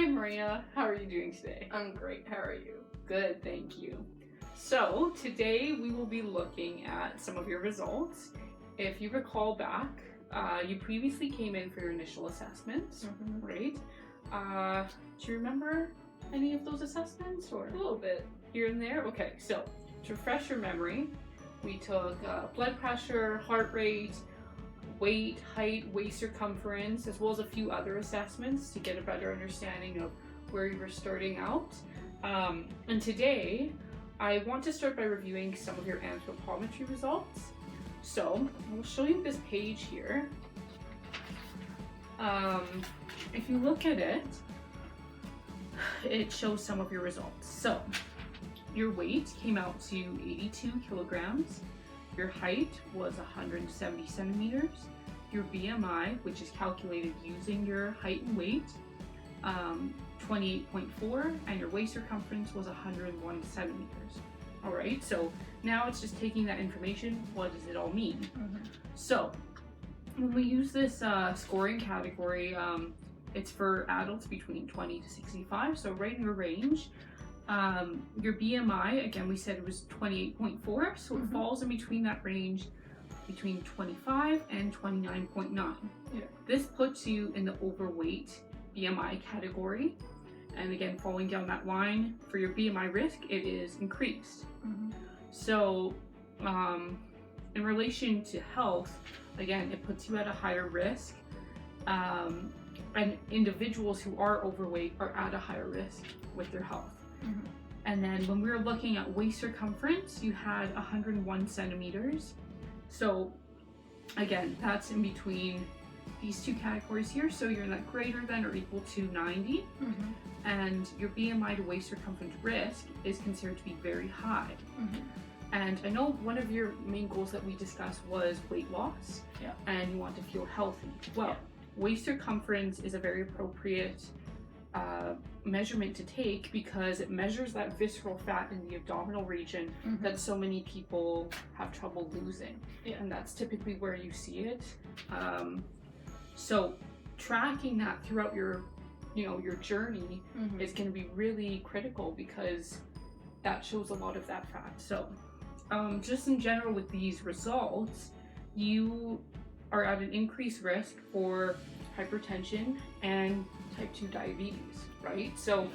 Hi Maria, how are you doing today? I'm great, how are you? Good, thank you. So today we will be looking at some of your results. If you recall back, you previously came in for your initial assessments, right? Do you remember any of those assessments or A little bit. here and there? Okay, so to refresh your memory, we took blood pressure, heart rate, weight, height, waist circumference, as well as a few other assessments to get a better understanding of where you were starting out. And today, I want to start by reviewing some of your anthropometry results. So, I'll show you this page here. If you look at it, it shows some of your results. So, your weight came out to 82 kilograms. Your height was 170 centimeters. Your BMI, which is calculated using your height and weight, 28.4, and your waist circumference was 101 centimeters. All right, so now it's just taking that information. What does it all mean? So when we use this scoring category, it's for adults between 20 to 65, so right in your range. Your BMI, again, we said it was 28.4, so it falls in between that range between 25 and 29.9. Yeah. This puts you in the overweight BMI category. And again, falling down that line, for your BMI risk, it is increased. So, in relation to health, again, it puts you at a higher risk. And individuals who are overweight are at a higher risk with their health. And then when we were looking at waist circumference, you had 101 centimeters. So again, that's in between these two categories here. So you're in that greater than or equal to 90. And your BMI to waist circumference risk is considered to be very high. And I know one of your main goals that we discussed was weight loss. Yeah. And you want to feel healthy. Well, waist circumference is a very appropriate measurement to take because it measures that visceral fat in the abdominal region that so many people have trouble losing. And that's typically where you see it. So tracking that throughout your journey is going to be really critical because that shows a lot of that fat. So just in general with these results, you are at an increased risk for hypertension and type 2 diabetes, right? So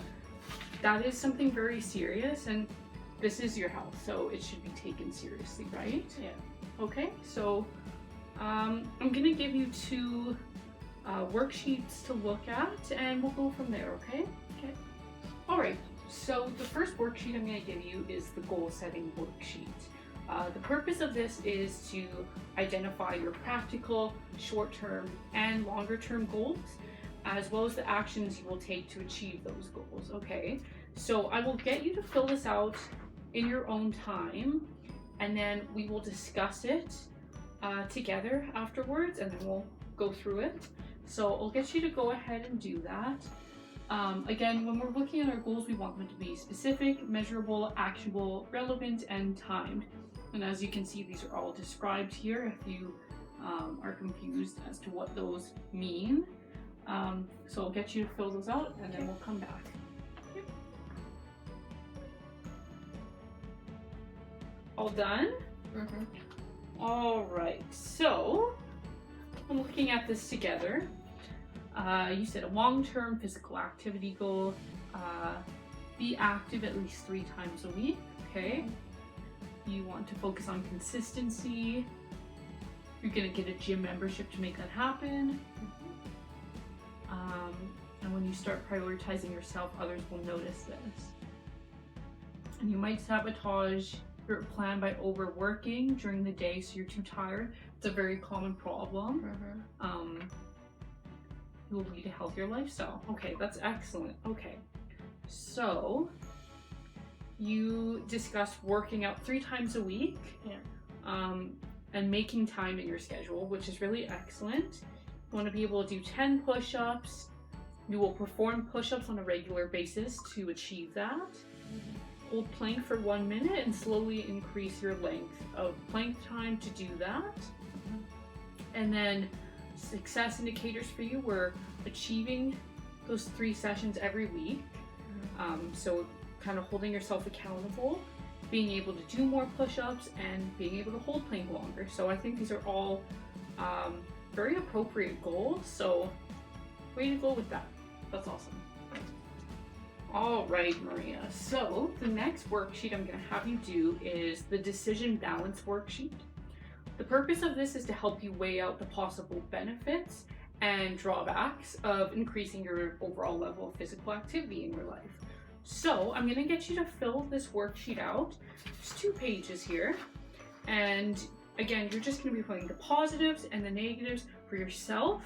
that is something very serious, and this is your health, so it should be taken seriously, right? Yeah. Okay, so I'm gonna give you two worksheets to look at, and we'll go from there, okay? Okay. All right, so the first worksheet I'm gonna give you is the goal setting worksheet. The purpose of this is to identify your practical, short-term, and longer-term goals, as well as the actions you will take to achieve those goals, okay? So I will get you to fill this out in your own time, and then we will discuss it together afterwards, and then we'll go through it. So I'll get you to go ahead and do that. Again, when we're looking at our goals, we want them to be specific, measurable, actionable, relevant, and timed. And as you can see, these are all described here if you are confused as to what those mean. So I'll get you to fill those out and then we'll come back. All done? All right, so I'm looking at this together. You said a long-term physical activity goal, be active at least 3 times a week, okay? You want to focus on consistency. You're gonna get a gym membership to make that happen. And when you start prioritizing yourself, others will notice this. And you might sabotage your plan by overworking during the day so you're too tired. It's a very common problem. It will lead to a healthier lifestyle. Okay, that's excellent. Okay, so you discussed working out 3 times a week. And making time in your schedule, which is really excellent. You want to be able to do 10 push-ups. You will perform push-ups on a regular basis to achieve that. Hold plank for 1 minute and slowly increase your length of plank time to do that. And then success indicators for you were achieving those 3 sessions every week. So kind of holding yourself accountable, being able to do more push-ups, and being able to hold plank longer. So I think these are all very appropriate goals. So way to go with that. That's awesome. All right, Maria. So the next worksheet I'm going to have you do is the decision balance worksheet. The purpose of this is to help you weigh out the possible benefits and drawbacks of increasing your overall level of physical activity in your life. So I'm going to get you to fill this worksheet out. There's 2 pages here. And again, you're just going to be putting the positives and the negatives for yourself,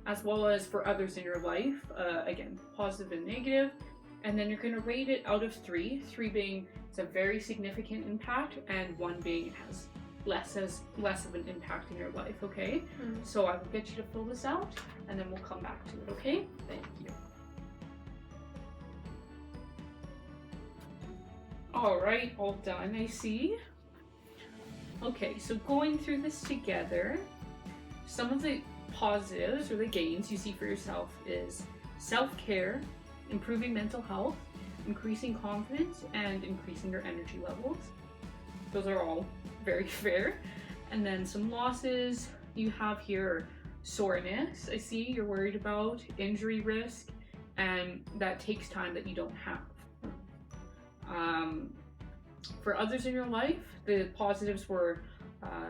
as well as for others in your life. Again, positive and negative. And then you're going to rate it out of 3, 3 being it's a very significant impact, and 1 being it has less of an impact in your life, okay? So I will get you to fill this out, and then we'll come back to it, okay? Thank you. All right, all done, I see. Okay, so going through this together, some of the positives or the gains you see for yourself is self-care, improving mental health, increasing confidence, and increasing your energy levels. Those are all very fair. And then some losses you have here: soreness, I see you're worried about, injury risk, and that takes time that you don't have. For others in your life, the positives were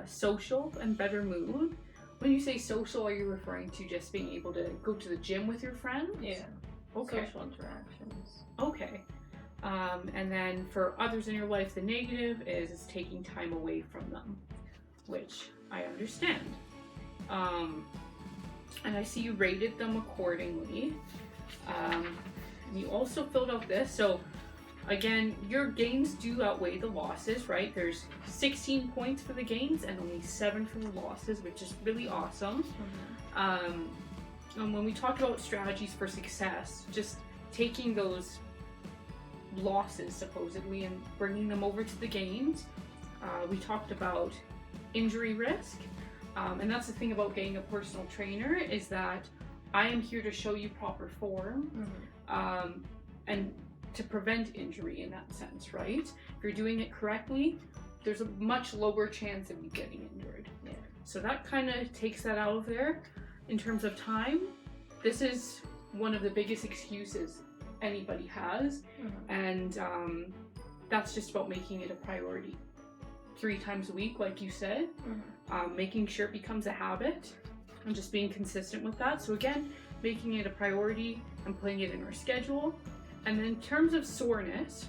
social and better mood. When you say social, are you referring to just being able to go to the gym with your friends? Yeah. Okay. Social interactions. Okay. And then for others in your life, the negative is taking time away from them, which I understand. And I see you rated them accordingly. You also filled out this. So again, your gains do outweigh the losses, right? There's 16 points for the gains and only 7 for the losses, which is really awesome. And when we talk about strategies for success, just taking those losses supposedly and bringing them over to the gains, we talked about injury risk, and that's the thing about being a personal trainer, is that I am here to show you proper form, and to prevent injury in that sense, right? If you're doing it correctly, there's a much lower chance of you getting injured. Yeah. So that kind of takes that out of there. In terms of time, this is one of the biggest excuses anybody has, and that's just about making it a priority. 3 times a week, like you said, making sure it becomes a habit and just being consistent with that. So again, making it a priority and putting it in our schedule. And then in terms of soreness,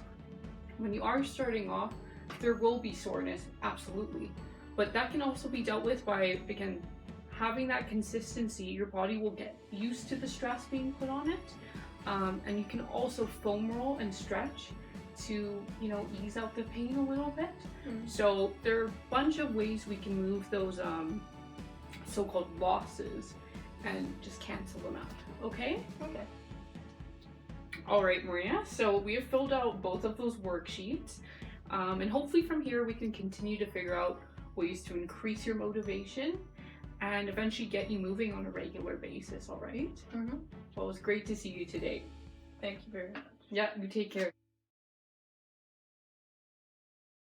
when you are starting off, there will be soreness, absolutely. But that can also be dealt with by, again, having that consistency. Your body will get used to the stress being put on it. And you can also foam roll and stretch to, ease out the pain a little bit. So there are a bunch of ways we can move those so-called losses and just cancel them out, okay? Okay. All right, Maria, so we have filled out both of those worksheets, and hopefully from here we can continue to figure out ways to increase your motivation and eventually get you moving on a regular basis, all right? Well, it was great to see you today. Thank you very much. Yeah, you take care.